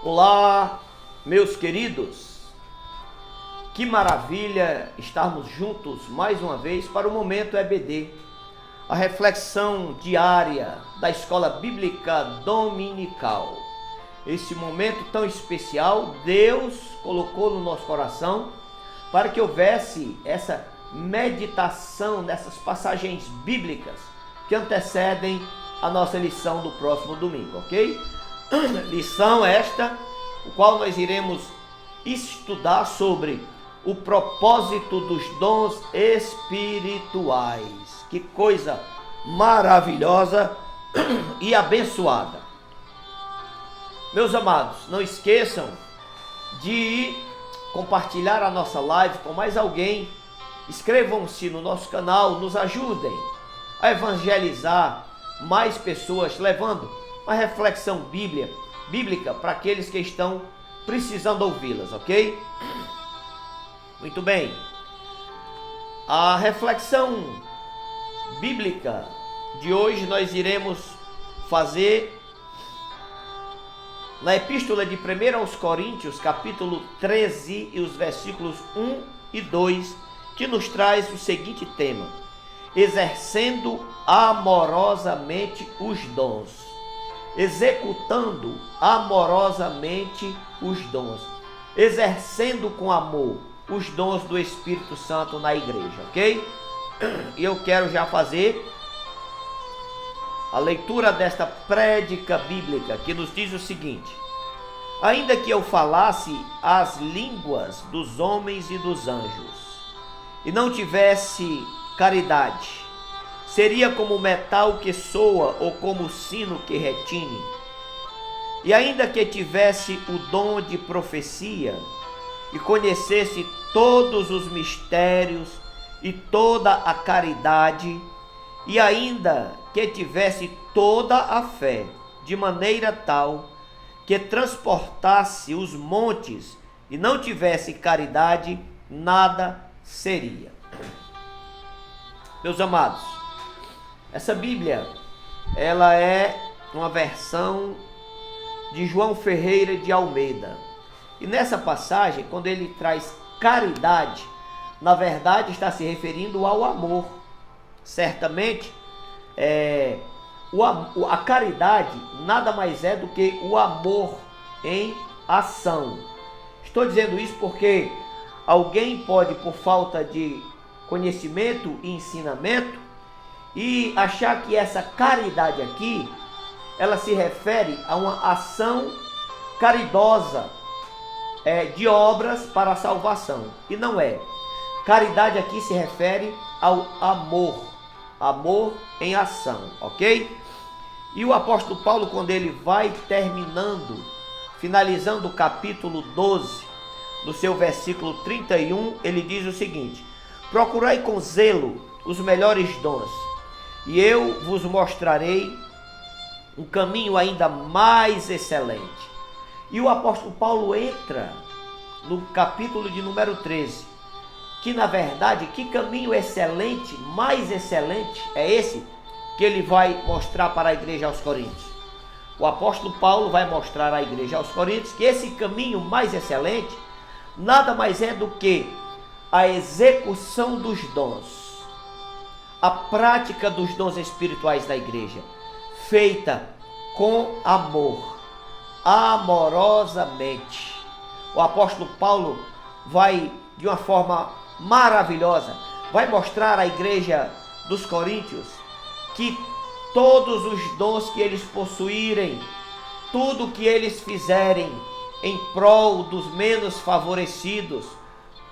Olá, meus queridos, que maravilha estarmos juntos mais uma vez para o Momento EBD, a reflexão diária da Escola Bíblica Dominical. Esse momento tão especial, Deus colocou no nosso coração para que houvesse essa meditação dessas passagens bíblicas que antecedem a nossa lição do próximo domingo, ok? Lição esta, o qual nós iremos estudar sobre o propósito dos dons espirituais. Que coisa maravilhosa e abençoada. Meus amados, não esqueçam de compartilhar a nossa live com mais alguém. Inscrevam-se no nosso canal, nos ajudem a evangelizar mais pessoas, levando uma reflexão bíblica para aqueles que estão precisando ouvi-las, ok? Muito bem. A reflexão bíblica de hoje nós iremos fazer na Epístola de 1 aos Coríntios, capítulo 13 e os versículos 1 e 2, que nos traz o seguinte tema: exercendo amorosamente os dons. Executando amorosamente os dons. Exercendo com amor os dons do Espírito Santo na igreja, ok? E eu quero já fazer a leitura desta prédica bíblica que nos diz o seguinte: ainda que eu falasse as línguas dos homens e dos anjos, e não tivesse caridade, seria como metal que soa ou como sino que retine. E ainda que tivesse o dom de profecia e conhecesse todos os mistérios e toda a caridade, e ainda que tivesse toda a fé, de maneira tal que transportasse os montes e não tivesse caridade, nada seria. Meus amados, essa Bíblia, ela é uma versão de João Ferreira de Almeida. E nessa passagem, quando ele traz caridade, na verdade está se referindo ao amor. Certamente, a caridade nada mais é do que o amor em ação. Estou dizendo isso porque alguém pode, por falta de conhecimento e ensinamento, e achar que essa caridade aqui, ela se refere a uma ação caridosa de obras para a salvação. E não é. Caridade aqui se refere ao amor. Amor em ação, ok? E o apóstolo Paulo, quando ele vai terminando, finalizando o capítulo 12, no seu versículo 31, ele diz o seguinte: procurai com zelo os melhores dons, e eu vos mostrarei um caminho ainda mais excelente. E o apóstolo Paulo entra no capítulo de número 13, que na verdade, que caminho excelente, mais excelente é esse que ele vai mostrar para a igreja aos Coríntios. O apóstolo Paulo vai mostrar à igreja aos Coríntios que esse caminho mais excelente nada mais é do que a execução dos dons, a prática dos dons espirituais da igreja, feita com amor, amorosamente. O apóstolo Paulo vai, de uma forma maravilhosa, vai mostrar à igreja dos Coríntios que todos os dons que eles possuírem, tudo que eles fizerem em prol dos menos favorecidos,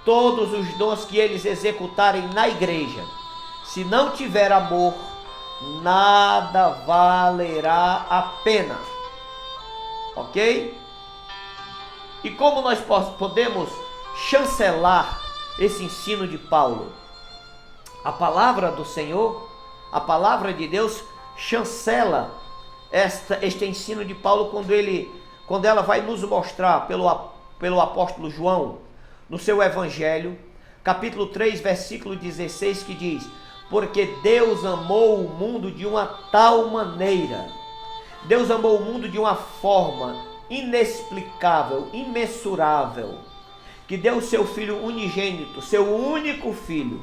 todos os dons que eles executarem na igreja, se não tiver amor, nada valerá a pena. Ok? E como nós podemos chancelar esse ensino de Paulo? A palavra do Senhor, a palavra de Deus, chancela este ensino de Paulo quando ela vai nos mostrar pelo apóstolo João, no seu evangelho, capítulo 3, versículo 16, que diz: porque Deus amou o mundo de uma tal maneira, Deus amou o mundo de uma forma inexplicável, imensurável, que deu o seu Filho unigênito, seu único Filho,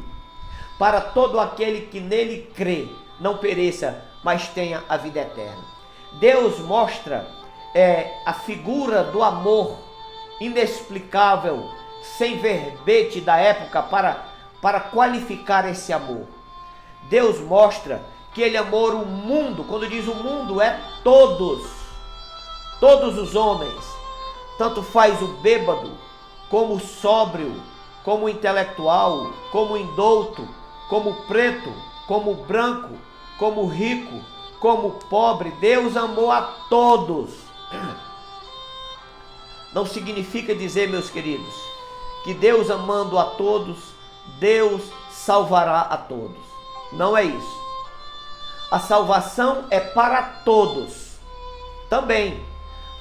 para todo aquele que nele crê, não pereça, mas tenha a vida eterna. Deus mostra a figura do amor inexplicável, sem verbete da época para qualificar esse amor. Deus mostra que ele amou o mundo. Quando diz o mundo, é todos os homens, tanto faz o bêbado, como o sóbrio, como o intelectual, como o indouto, como o preto, como o branco, como o rico, como o pobre. Deus amou a todos. Não significa dizer, meus queridos, que Deus amando a todos, Deus salvará a todos. Não é isso. A salvação é para todos também,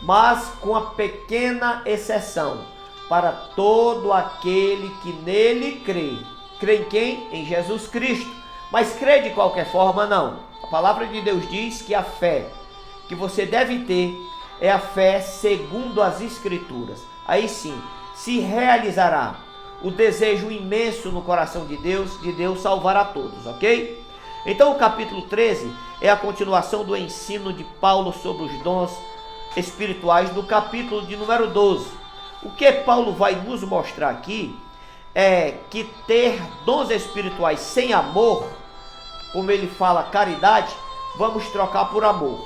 mas com a pequena exceção, para todo aquele que nele crê. Crê em quem? Em Jesus Cristo. Mas crê de qualquer forma? Não. A palavra de Deus diz que a fé que você deve ter é a fé segundo as Escrituras. Aí sim, se realizará o desejo imenso no coração de Deus salvar a todos, ok? Então o capítulo 13 é a continuação do ensino de Paulo sobre os dons espirituais no capítulo de número 12. O que Paulo vai nos mostrar aqui é que ter dons espirituais sem amor, como ele fala caridade, vamos trocar por amor.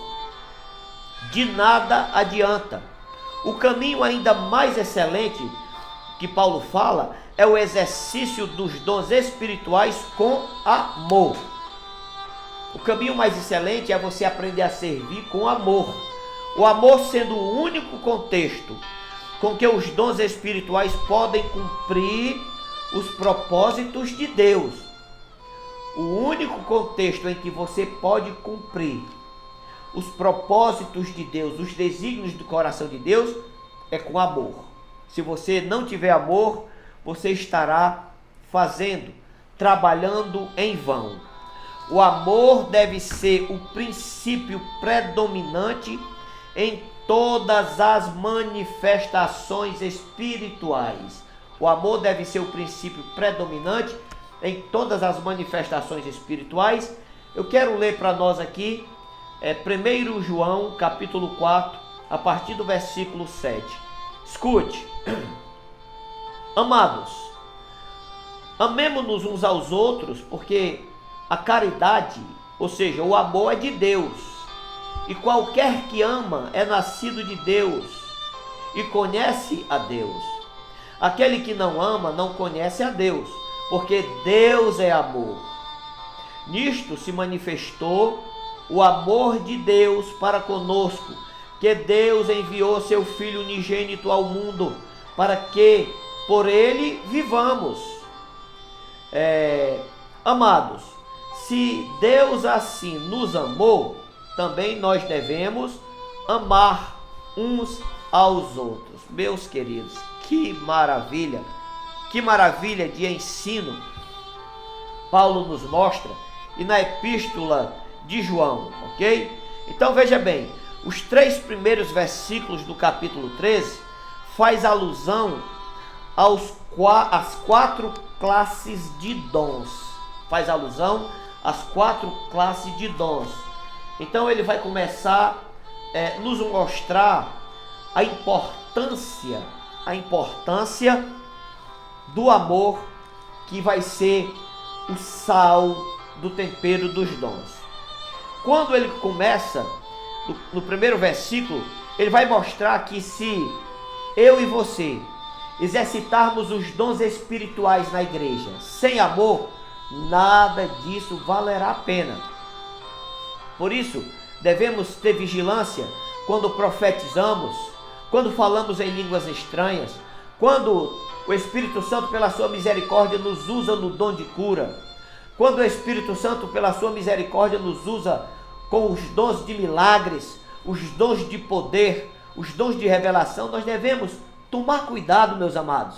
De nada adianta. O caminho ainda mais excelente que Paulo fala é o exercício dos dons espirituais com amor. O caminho mais excelente é você aprender a servir com amor. O amor sendo o único contexto com que os dons espirituais podem cumprir os propósitos de Deus. O único contexto em que você pode cumprir os propósitos de Deus, os desígnios do coração de Deus, é com amor. Se você não tiver amor, você estará trabalhando em vão. O amor deve ser o princípio predominante em todas as manifestações espirituais. O amor deve ser o princípio predominante em todas as manifestações espirituais. Eu quero ler para nós aqui 1 João capítulo 4, a partir do versículo 7. Escute. Amados, amemo-nos uns aos outros, porque a caridade, ou seja, o amor é de Deus. E qualquer que ama é nascido de Deus e conhece a Deus. Aquele que não ama não conhece a Deus, porque Deus é amor. Nisto se manifestou o amor de Deus para conosco, que Deus enviou seu Filho unigênito ao mundo, para que por ele vivamos. Amados, se Deus assim nos amou, também nós devemos amar uns aos outros. Meus queridos, que maravilha de ensino Paulo nos mostra, e na epístola de João, ok? Então veja bem, os 3 primeiros versículos do capítulo 13 faz alusão às 4 classes de dons. Faz alusão às 4 classes de dons. Então ele vai começar a nos mostrar a importância do amor, que vai ser o sal do tempero dos dons. Quando ele começa, no primeiro versículo, ele vai mostrar que se eu e você exercitarmos os dons espirituais na igreja sem amor, nada disso valerá a pena. Por isso, devemos ter vigilância quando profetizamos, quando falamos em línguas estranhas, quando o Espírito Santo, pela sua misericórdia, nos usa no dom de cura, quando o Espírito Santo, pela sua misericórdia, nos usa com os dons de milagres, os dons de poder, os dons de revelação, nós devemos tomar cuidado, meus amados,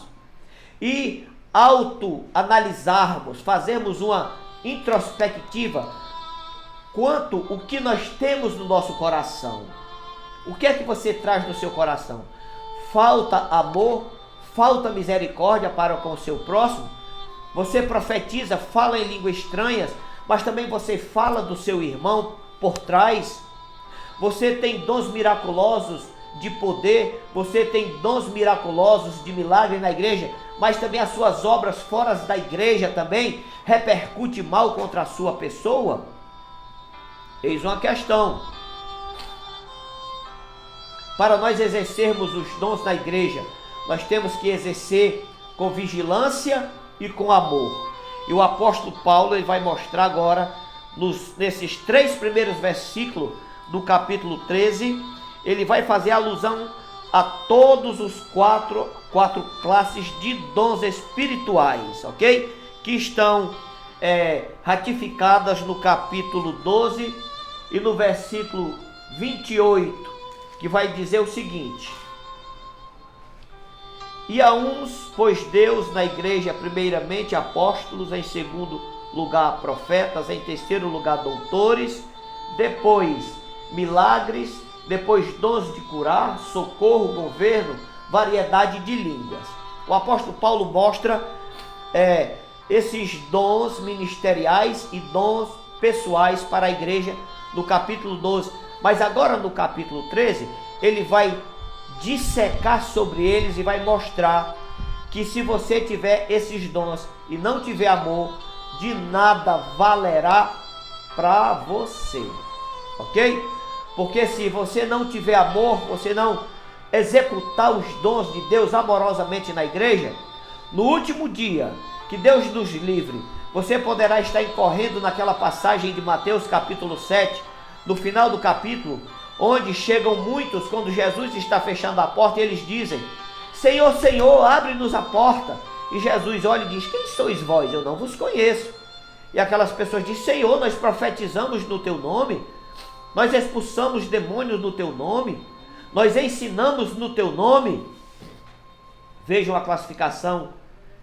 e autoanalisarmos, fazermos uma introspectiva quanto o que nós temos no nosso coração. O que é que você traz no seu coração? Falta amor? Falta misericórdia para com o seu próximo? Você profetiza, fala em línguas estranhas, mas também você fala do seu irmão por trás? Você tem dons miraculosos de poder, você tem dons miraculosos de milagre na igreja, mas também as suas obras fora da igreja também repercute mal contra a sua pessoa? Eis uma questão. Para nós exercermos os dons na igreja, nós temos que exercer com vigilância e com amor. E o apóstolo Paulo ele vai mostrar agora, nesses 3 primeiros versículos do capítulo 13, ele vai fazer alusão a todos os quatro classes de dons espirituais, ok? Que estão ratificadas no capítulo 12 e no versículo 28, que vai dizer o seguinte: e a uns pôs Deus na igreja primeiramente apóstolos, em segundo lugar profetas, em terceiro lugar doutores, depois milagres, depois dons de curar, socorro, governo, variedade de línguas. O apóstolo Paulo mostra esses dons ministeriais e dons pessoais para a igreja no capítulo 12. Mas agora no capítulo 13, ele vai dissecar sobre eles e vai mostrar que se você tiver esses dons e não tiver amor, de nada valerá para você, ok? Porque se você não tiver amor, você não executar os dons de Deus amorosamente na igreja, no último dia, que Deus nos livre, você poderá estar incorrendo naquela passagem de Mateus capítulo 7, no final do capítulo, onde chegam muitos quando Jesus está fechando a porta e eles dizem: Senhor, Senhor, abre-nos a porta. E Jesus olha e diz: quem sois vós? Eu não vos conheço. E aquelas pessoas dizem: Senhor, nós profetizamos no teu nome, nós expulsamos demônios no teu nome, nós ensinamos no teu nome. Vejam a classificação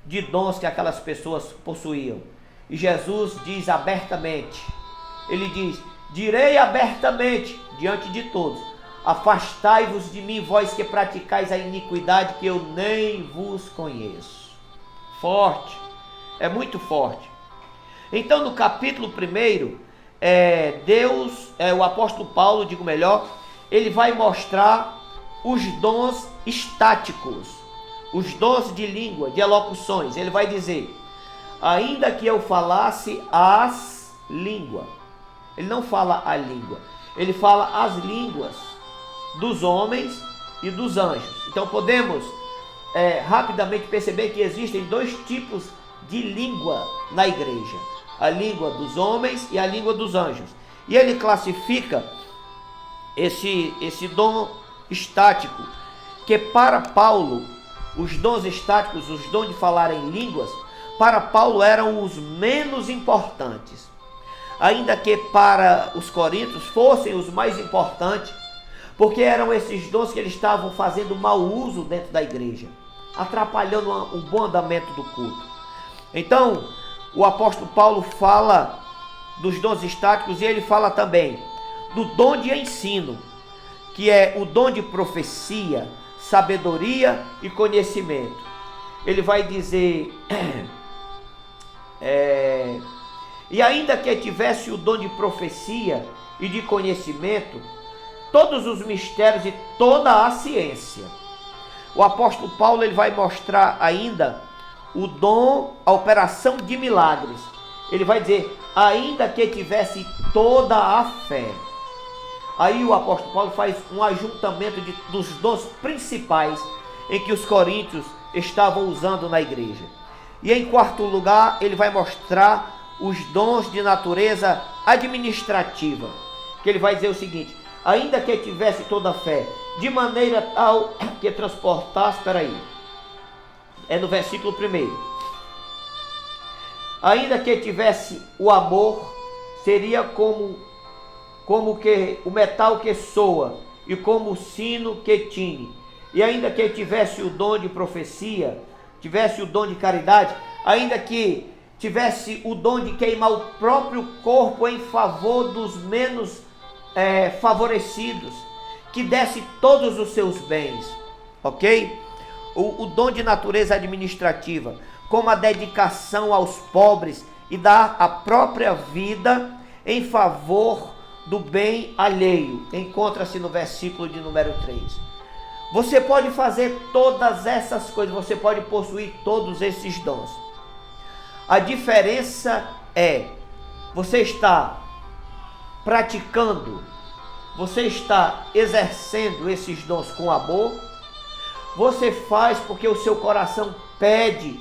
de dons que aquelas pessoas possuíam. E Jesus diz abertamente, ele diz: direi abertamente diante de todos: afastai-vos de mim, vós que praticais a iniquidade, que eu nem vos conheço. Forte, é muito forte. Então no capítulo 1, o apóstolo Paulo, digo melhor, ele vai mostrar os dons estáticos, os dons de língua, de elocuções. Ele vai dizer: ainda que eu falasse as línguas. Ele não fala a língua, ele fala as línguas dos homens e dos anjos. Então podemos rapidamente perceber que existem 2 tipos de língua na igreja: a língua dos homens e a língua dos anjos. E ele classifica esse dom estático, que para Paulo, os dons estáticos, os dons de falar em línguas, para Paulo eram os menos importantes, ainda que para os coríntios fossem os mais importantes, porque eram esses dons que eles estavam fazendo mau uso dentro da igreja, atrapalhando o bom andamento do culto. Então, o apóstolo Paulo fala dos dons estáticos e ele fala também do dom de ensino, que é o dom de profecia, sabedoria e conhecimento. Ele vai dizer: e ainda que tivesse o dom de profecia e de conhecimento, todos os mistérios e toda a ciência. O apóstolo Paulo ele vai mostrar ainda o dom, a operação de milagres. Ele vai dizer: ainda que tivesse toda a fé. Aí o apóstolo Paulo faz um ajuntamento dos dons principais em que os coríntios estavam usando na igreja. E em quarto lugar, ele vai mostrar os dons de natureza administrativa, que ele vai dizer o seguinte: ainda que tivesse toda a fé, de maneira tal que transportasse, é no versículo 1, ainda que tivesse o amor, seria como que o metal que soa e como o sino que tine. E ainda que tivesse o dom de profecia, tivesse o dom de caridade, ainda que tivesse o dom de queimar o próprio corpo em favor dos menos favorecidos, que desse todos os seus bens, ok? O dom de natureza administrativa, como a dedicação aos pobres e dar a própria vida em favor do bem alheio. Encontra-se no versículo de número 3. Você pode fazer todas essas coisas, você pode possuir todos esses dons. A diferença é, você está praticando, você está exercendo esses dons com amor, você faz porque o seu coração pede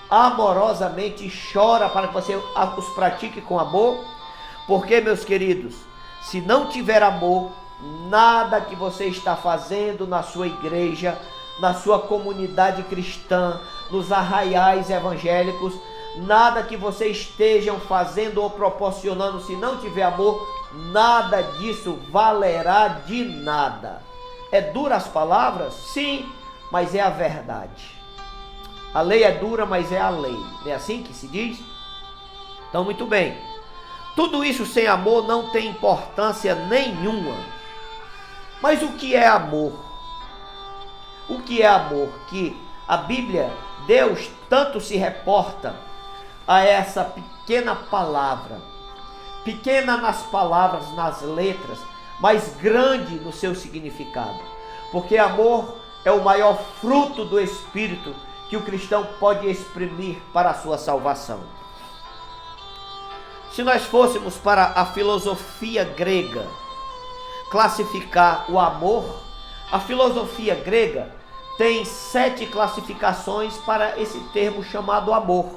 amorosamente e chora para que você os pratique com amor, porque, meus queridos, se não tiver amor, nada que você está fazendo na sua igreja, na sua comunidade cristã, nos arraiais evangélicos, nada que vocês estejam fazendo ou proporcionando, se não tiver amor, nada disso valerá de nada. É dura as palavras? Sim, mas é a verdade. A lei é dura, mas é a lei. Não é assim que se diz? Então, muito bem. Tudo isso sem amor não tem importância nenhuma. Mas o que é amor? O que é amor? Que a Bíblia, Deus tanto se reporta a essa pequena palavra, pequena nas palavras, nas letras, mas grande no seu significado. Porque amor é o maior fruto do Espírito que o cristão pode exprimir para a sua salvação. Se nós fôssemos para a filosofia grega classificar o amor, a filosofia grega tem 7 classificações para esse termo chamado amor.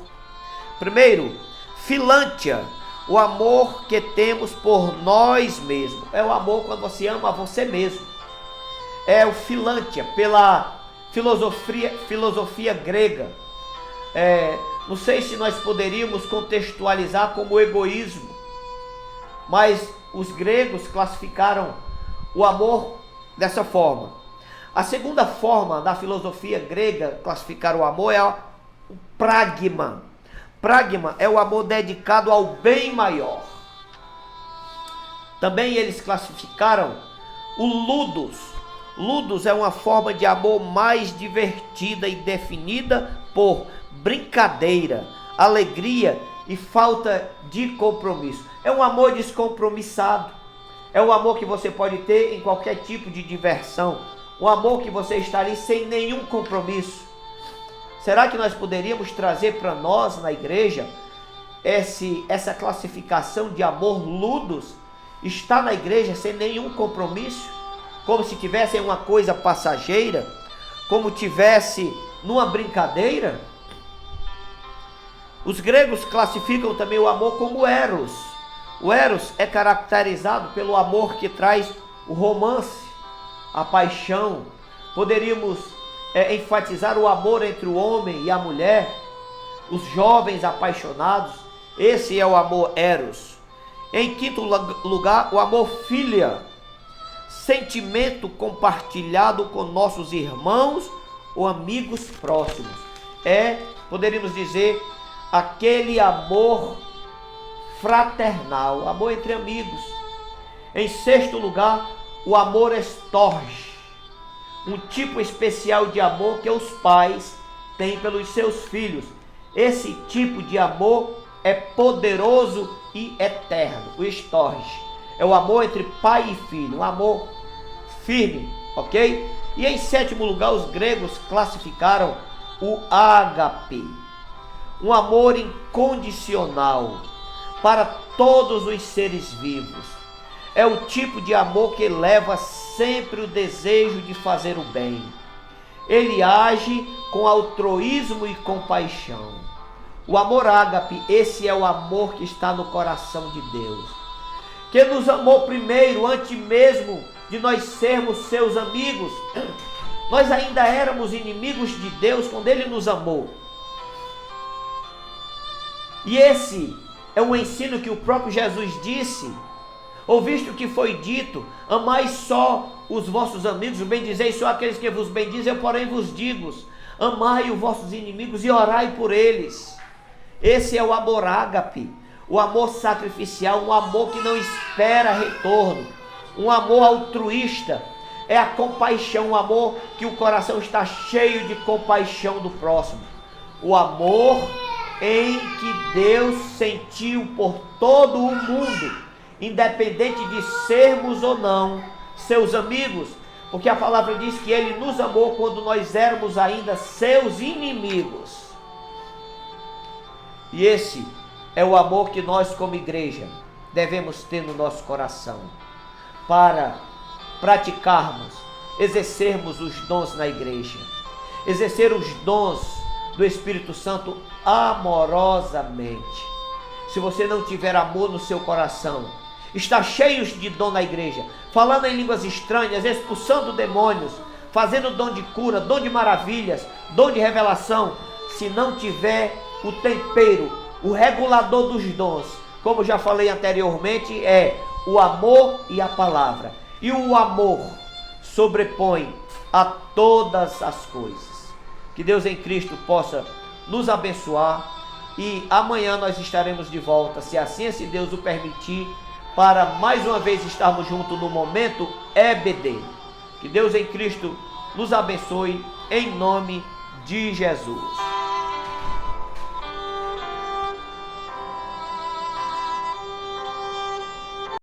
Primeiro, filântia, o amor que temos por nós mesmos. É o amor quando você ama a você mesmo. É o filântia, pela filosofia grega. Não sei se nós poderíamos contextualizar como egoísmo, mas os gregos classificaram o amor dessa forma. A segunda forma da filosofia grega classificar o amor é o pragma. Pragma é o amor dedicado ao bem maior. Também eles classificaram o ludus. Ludus é uma forma de amor mais divertida e definida por brincadeira, alegria e falta de compromisso. É um amor descompromissado. É um amor que você pode ter em qualquer tipo de diversão. Um amor que você está ali sem nenhum compromisso. Será que nós poderíamos trazer para nós na igreja essa classificação de amor ludus? Está na igreja sem nenhum compromisso? Como se tivesse uma coisa passageira? Como tivesse numa brincadeira? Os gregos classificam também o amor como eros. O eros é caracterizado pelo amor que traz o romance, a paixão. Poderíamos enfatizar o amor entre o homem e a mulher, os jovens apaixonados. Esse é o amor eros. Em quinto lugar, o amor filia, sentimento compartilhado com nossos irmãos ou amigos próximos. Poderíamos dizer, aquele amor fraternal, amor entre amigos. Em sexto lugar, o amor estorge, um tipo especial de amor que os pais têm pelos seus filhos. Esse tipo de amor é poderoso e eterno. O estorge é o amor entre pai e filho, um amor firme, ok? E em sétimo lugar, os gregos classificaram o ágape, um amor incondicional para todos os seres vivos. É o tipo de amor que leva sempre o desejo de fazer o bem. Ele age com altruísmo e compaixão. O amor ágape, esse é o amor que está no coração de Deus, que nos amou primeiro, antes mesmo de nós sermos seus amigos. Nós ainda éramos inimigos de Deus quando Ele nos amou. E esse é um ensino que o próprio Jesus disse. Ouviste o que foi dito: amai só os vossos amigos, bendizeis só aqueles que vos bendizem, eu porém vos digo, amai os vossos inimigos e orai por eles. Esse é o amor ágape, o amor sacrificial, um amor que não espera retorno, um amor altruísta. é a compaixão, o amor que o coração está cheio de compaixão do próximo. O amor em que Deus sentiu por todo o mundo, independente de sermos ou não seus amigos, porque a palavra diz que Ele nos amou quando nós éramos ainda seus inimigos. E esse é o amor que nós como igreja devemos ter no nosso coração, para praticarmos, exercermos os dons na igreja, exercer os dons do Espírito Santo amorosamente. Se você não tiver amor no seu coração, está cheio de dom na igreja, falando em línguas estranhas, expulsando demônios, fazendo dom de cura, dom de maravilhas, dom de revelação, se não tiver o tempero, o regulador dos dons, como já falei anteriormente, é o amor e a palavra. E o amor sobrepõe a todas as coisas. Que Deus em Cristo possa nos abençoar, e amanhã nós estaremos de volta, se assim esse Deus o permitir, para mais uma vez estarmos juntos no momento EBD. Que Deus em Cristo nos abençoe, em nome de Jesus.